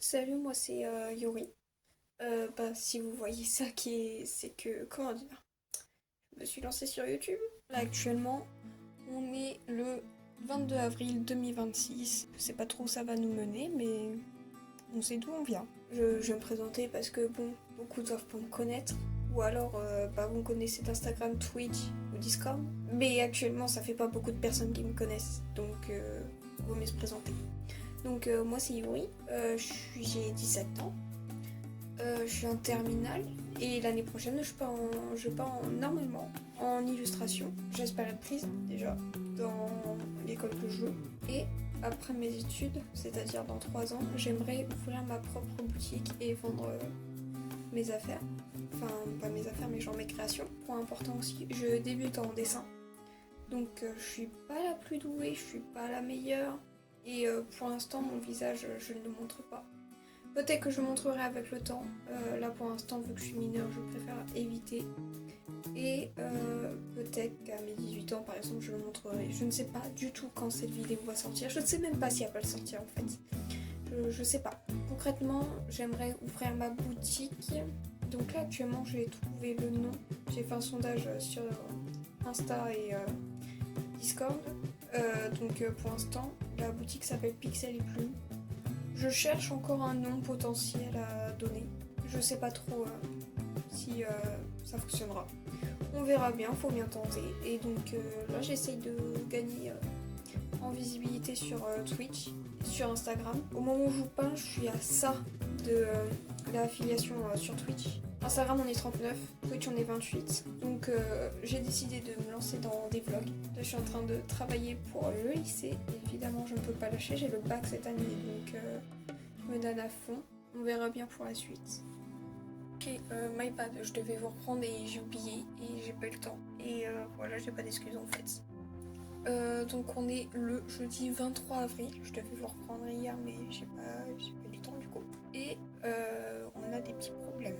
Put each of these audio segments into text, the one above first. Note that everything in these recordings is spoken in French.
Salut, moi c'est Yuri. Si vous voyez ça, c'est que, comment dire, je me suis lancée sur YouTube. Là actuellement, on est le 22 avril 2026. Je sais pas trop où ça va nous mener, mais on sait d'où on vient. Je vais me présenter parce que bon, beaucoup doivent pas me connaître. Ou alors, vous me connaissez d'Instagram, Twitch ou Discord. Mais actuellement, ça fait pas beaucoup de personnes qui me connaissent. Donc, vaut mieux se présenter. Donc, moi c'est Yuri. J'ai 17 ans. Je suis en terminale et l'année prochaine normalement en illustration. J'espère être prise déjà dans l'école que je veux. Et après mes études, c'est-à-dire dans 3 ans, j'aimerais ouvrir ma propre boutique et vendre mes affaires. Enfin, pas mes affaires, mais genre mes créations. Point important aussi, je débute en dessin. Donc je suis pas la plus douée, je suis pas la meilleure. Et pour l'instant, mon visage, je ne le montre pas. Peut-être que je montrerai avec le temps. Là pour l'instant, vu que je suis mineure, je préfère éviter. Et peut-être qu'à mes 18 ans, par exemple, je le montrerai. Je ne sais pas du tout quand cette vidéo va sortir. Je ne sais même pas si elle va le sortir en fait. Je sais pas. Concrètement, j'aimerais ouvrir ma boutique. Donc là, actuellement, j'ai trouvé le nom. J'ai fait un sondage sur Insta et Discord. Pour l'instant, la boutique s'appelle Pixel et Plume. Je cherche encore un nom potentiel à donner. Je sais pas trop si ça fonctionnera. On verra bien, faut bien tenter. Et donc là, j'essaye de gagner en visibilité sur Twitch, sur Instagram. Au moment où je vous parle, je suis à ça de l'affiliation sur Twitch. Instagram, on est 39, Twitch, on est 28. Donc j'ai décidé de me lancer dans des vlogs. Là, je suis en train de travailler pour le lycée. Évidemment, je ne peux pas lâcher, j'ai le bac cette année, donc je me donne à fond. On verra bien pour la suite. Ok, my bad, je devais vous reprendre et j'ai oublié et j'ai pas eu le temps. Et voilà, j'ai pas d'excuses en fait. Donc on est le jeudi 23 avril. Je devais vous reprendre hier, mais j'ai pas eu le temps du coup. Et on a des petits problèmes.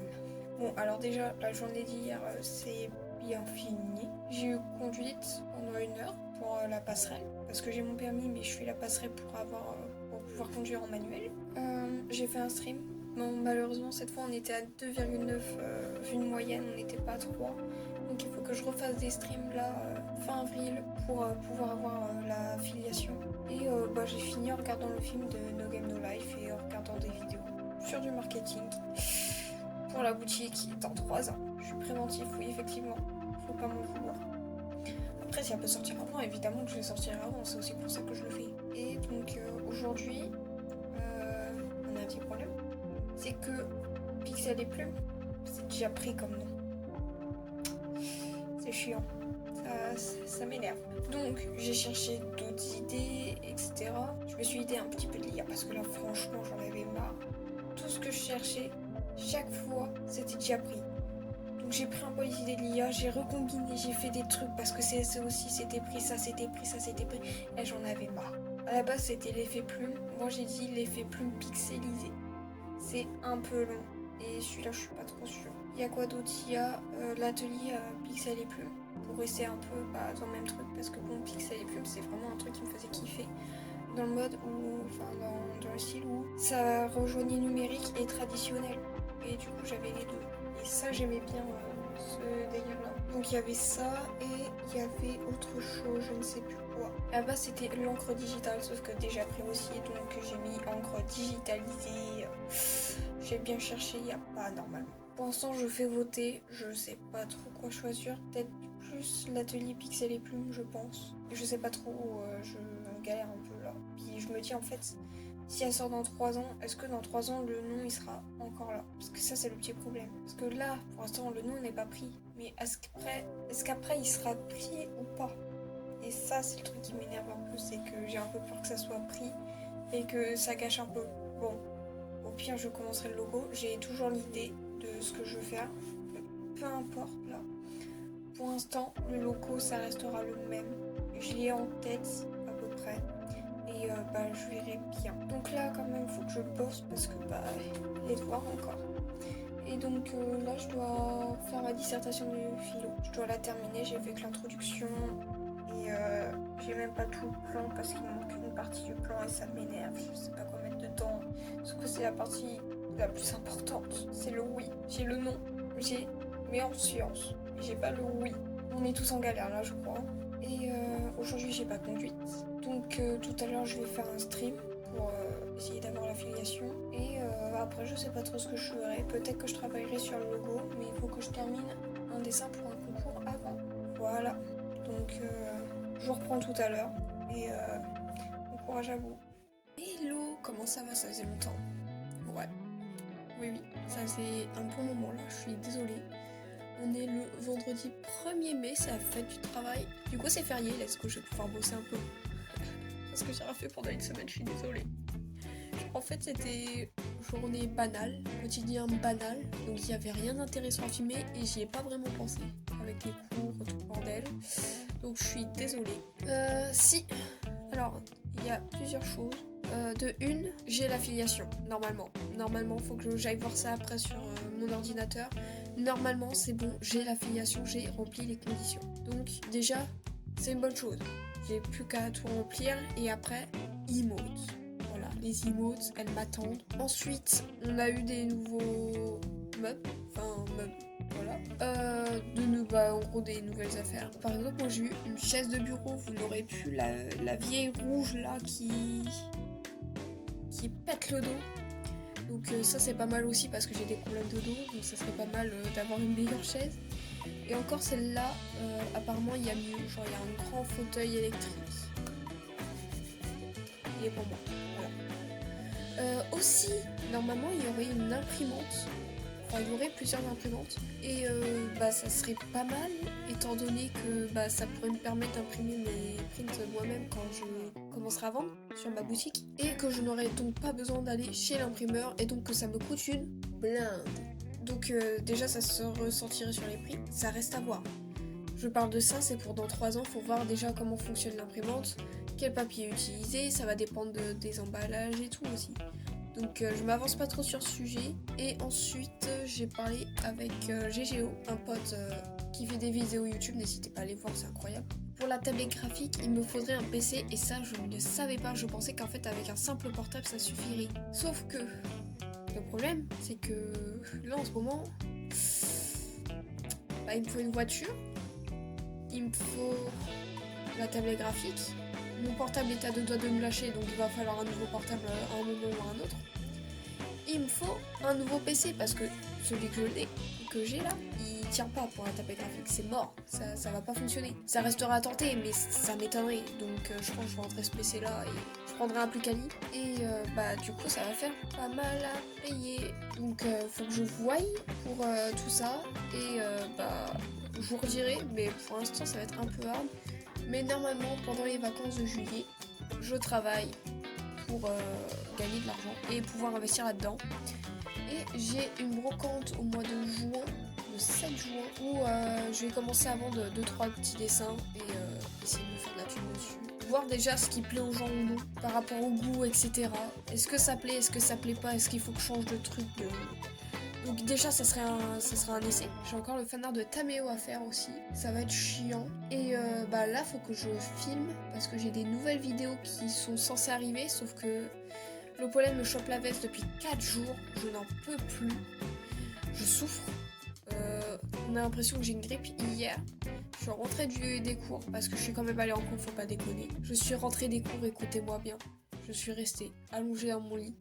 Bon, alors déjà, la journée d'hier, c'est bien fini. J'ai eu conduite pendant 1 heure pour la passerelle, parce que j'ai mon permis, mais je fais la passerelle pour pouvoir conduire en manuel. J'ai fait un stream. Bon, malheureusement, cette fois, on était à 2,9 vues de moyenne, on n'était pas à 3. Donc il faut que je refasse des streams là, fin avril, pour pouvoir avoir la filiation. Et j'ai fini en regardant le film de No Game No Life et en regardant des vidéos sur du marketing pour la boutique dans 3 ans. Je suis préventif, oui, effectivement. Faut pas m'en vouloir. Après, si elle peut sortir avant, évidemment que je vais sortir avant. C'est aussi pour ça que je le fais. Et donc, aujourd'hui, on a un petit problème. C'est que Pixel et Plume, c'est déjà pris comme nom. C'est chiant. Ça m'énerve. Donc, j'ai cherché d'autres idées, etc. Je me suis aidée un petit peu de l'IA parce que là, franchement, j'en avais marre. Tout ce que je cherchais, chaque fois, c'était déjà pris. Donc j'ai pris un peu les idées de l'IA, j'ai recombiné, j'ai fait des trucs parce que c'est aussi c'était pris, ça c'était pris, ça c'était pris. Et j'en avais marre. À la base c'était l'effet plume. Moi j'ai dit l'effet plume pixelisé. C'est un peu long. Et celui-là je suis pas trop sûre. Il y a quoi d'autre? Il y a l'atelier Pixel et Plume. Pour rester un peu dans le même truc. Parce que bon, Pixel et Plume c'est vraiment un truc qui me faisait kiffer. Dans le mode où, dans le style où ça rejoignait numérique et traditionnel. Et du coup j'avais les deux. Et ça j'aimais bien ce délire là. Donc il y avait ça et il y avait autre chose, je ne sais plus quoi. Là-bas c'était l'encre digitale, sauf que déjà pris aussi, donc j'ai mis encre digitalisée. J'ai bien cherché, il n'y a pas normalement. Pour l'instant je fais voter, je sais pas trop quoi choisir. Peut-être plus l'atelier Pixel et Plume je pense. Je sais pas trop, je galère un peu là. Puis je me dis en fait, si elle sort dans 3 ans, est-ce que dans 3 ans le nom il sera encore là? Parce que ça c'est le petit problème. Parce que là, pour l'instant le nom n'est pas pris. Mais est-ce qu'après il sera pris ou pas? Et ça c'est le truc qui m'énerve un peu, c'est que j'ai un peu peur que ça soit pris et que ça gâche un peu. Bon, au pire je commencerai le logo. J'ai toujours l'idée de ce que je veux faire. Peu importe là. Pour l'instant, le logo ça restera le même. Je l'ai en tête à peu près. Et je verrai bien. Donc là quand même il faut que je bosse parce que les devoirs encore. Et donc là je dois faire ma dissertation de philo. Je dois la terminer, j'ai fait que l'introduction et j'ai même pas tout le plan parce qu'il me manque une partie du plan et ça m'énerve. Je sais pas quoi mettre dedans. Sauf que c'est la partie la plus importante. C'est le oui. J'ai le non, j'ai mais en sciences. J'ai pas le oui. On est tous en galère là, je crois. Et aujourd'hui, j'ai pas conduite. Donc tout à l'heure, je vais faire un stream pour essayer d'avoir l'affiliation. Et après, je sais pas trop ce que je ferai. Peut-être que je travaillerai sur le logo, mais il faut que je termine un dessin pour un concours avant. Voilà. Donc je vous reprends tout à l'heure. Et bon courage à vous. Hello, comment ça va? Ça faisait longtemps. Ouais. Oui, ça faisait un bon moment là, je suis désolée. On est le vendredi 1er mai, c'est la fête du travail. Du coup c'est férié, là, est-ce que je vais pouvoir bosser un peu? Parce que j'ai rien fait pendant une semaine, je suis désolée. En fait c'était journée banale, quotidien banal, donc il n'y avait rien d'intéressant à filmer et j'y ai pas vraiment pensé. Avec les cours, tout le bordel. Donc je suis désolée. Si, alors il y a plusieurs choses. De une, j'ai l'affiliation, normalement. Normalement, faut que j'aille voir ça après sur mon ordinateur. Normalement, c'est bon, j'ai l'affiliation, j'ai rempli les conditions. Donc, déjà, c'est une bonne chose. J'ai plus qu'à tout remplir et après, emotes. Voilà, les emotes, elles m'attendent. Ensuite, on a eu des nouveaux meubles. Enfin, meubles. Voilà. En gros des nouvelles affaires. Par exemple, moi j'ai eu une chaise de bureau. Vous n'aurez plus la vieille rouge là qui pète le dos. Donc ça c'est pas mal aussi parce que j'ai des problèmes de dos. Donc ça serait pas mal d'avoir une meilleure chaise. Et encore celle-là, apparemment il y a mieux. Genre il y a un grand fauteuil électrique. Il est pour moi. Voilà. Aussi, normalement il y aurait une imprimante. Enfin, il y aurait plusieurs imprimantes et ça serait pas mal étant donné que ça pourrait me permettre d'imprimer mes prints moi-même quand je commencerai à vendre sur ma boutique et que je n'aurais donc pas besoin d'aller chez l'imprimeur et donc que ça me coûte une blinde. Donc déjà ça se ressentirait sur les prix, ça reste à voir. Je parle de ça, c'est pour dans 3 ans, faut voir déjà comment fonctionne l'imprimante, quel papier utiliser, ça va dépendre des emballages et tout aussi. Donc je m'avance pas trop sur ce sujet. Et ensuite j'ai parlé avec GGO, un pote qui fait des vidéos YouTube, n'hésitez pas à aller voir, c'est incroyable. Pour la tablette graphique, il me faudrait un PC et ça je ne savais pas, je pensais qu'en fait avec un simple portable ça suffirait. Sauf que le problème c'est que là en ce moment, il me faut une voiture, il me faut la tablette graphique. Mon portable est à 2 doigts de me lâcher, donc il va falloir un nouveau portable à un moment ou à un autre. Il me faut un nouveau PC parce que celui que j'ai là, il tient pas pour la tablette graphique, c'est mort, ça va pas fonctionner. Ça restera à tenter, mais ça m'étonnerait. Donc je pense que je vais rentrer ce PC là et je prendrai un plus quali. Et du coup ça va faire pas mal à payer. Donc faut que je voie pour tout ça. Et je vous redirai, mais pour l'instant ça va être un peu hard. Mais normalement, pendant les vacances de juillet, je travaille pour gagner de l'argent et pouvoir investir là-dedans. Et j'ai une brocante au mois de juin, le 7 juin, où je vais commencer à vendre 2-3 petits dessins et essayer de me faire de la thune dessus. Voir déjà ce qui plaît aux gens ou non, par rapport au goût, etc. Est-ce que ça plaît, est-ce que ça plaît pas, est-ce qu'il faut que je change de truc Donc déjà ça serait un essai. J'ai encore le fanart de Tameo à faire aussi. Ça va être chiant. Et là faut que je filme parce que j'ai des nouvelles vidéos qui sont censées arriver. Sauf que le pollen me chope la veste depuis 4 jours. Je n'en peux plus. Je souffre. On a l'impression que j'ai une grippe hier. Je suis rentrée des cours parce que je suis quand même allée en cours, faut pas déconner. Je suis rentrée des cours, écoutez-moi bien. Je suis restée allongée dans mon lit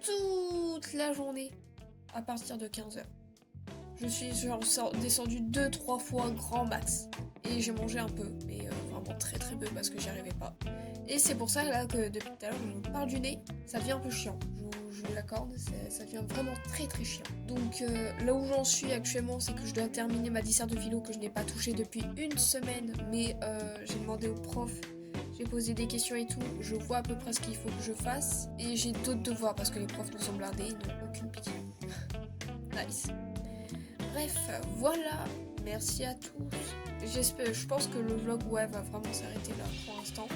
toute la journée. À partir de 15h. Je suis descendue 2-3 fois grand max. Et j'ai mangé un peu, mais vraiment très très peu parce que j'y arrivais pas. Et c'est pour ça là que depuis tout à l'heure je vous parle du nez, ça devient un peu chiant. Je vous l'accorde, ça devient vraiment très très chiant. Donc là où j'en suis actuellement, c'est que je dois terminer ma dissert de philo que je n'ai pas touchée depuis une semaine. Mais j'ai demandé au prof, j'ai posé des questions et tout, je vois à peu près ce qu'il faut que je fasse. Et j'ai d'autres devoirs parce que les profs nous sont blindés, ils n'ont aucune pitié. Nice. Bref, voilà. Merci à tous. Je pense que le vlog va vraiment s'arrêter là pour l'instant.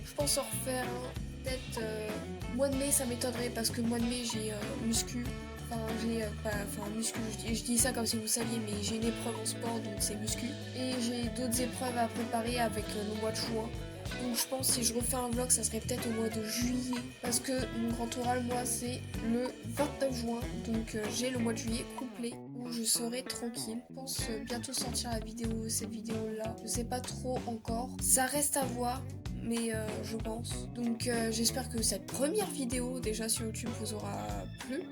Je pense en refaire peut-être mois de mai, ça m'étonnerait parce que mois de mai j'ai muscu. Je dis ça comme si vous saviez, mais j'ai une épreuve en sport donc c'est muscu. Et j'ai d'autres épreuves à préparer avec le mois de juin. Donc je pense si je refais un vlog, ça serait peut-être au mois de juillet. Parce que mon grand oral, moi, c'est le 29 juin. Donc j'ai le mois de juillet complet où je serai tranquille. Je pense bientôt sortir cette vidéo-là. Je sais pas trop encore. Ça reste à voir. Mais je pense. Donc j'espère que cette première vidéo déjà sur YouTube vous aura plu.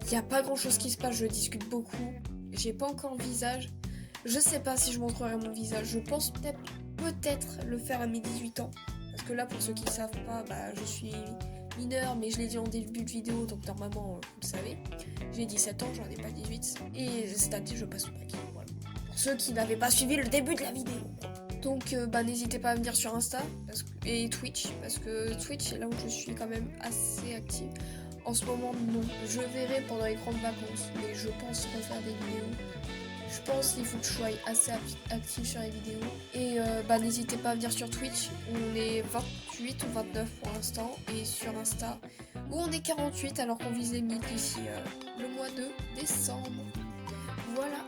Il n'y a pas grand chose qui se passe, je discute beaucoup. J'ai pas encore le visage. Je sais pas si je montrerai mon visage. Je pense peut-être le faire à mes 18 ans. Parce que là, pour ceux qui ne savent pas, je suis mineure, mais je l'ai dit en début de vidéo, donc normalement, vous le savez. J'ai 17 ans, j'en ai pas 18. Et cette année, je passe au bac. Voilà. Pour ceux qui n'avaient pas suivi le début de la vidéo. Donc n'hésitez pas à venir sur Insta et Twitch, parce que Twitch c'est là où je suis quand même assez active. En ce moment non, je verrai pendant les grandes vacances, mais je pense refaire des vidéos. Je pense qu'il faut que je sois assez active sur les vidéos. Et n'hésitez pas à venir sur Twitch, on est 28 ou 29 pour l'instant, et sur Insta où on est 48 alors qu'on vise les 1000 d'ici le mois de décembre. Voilà.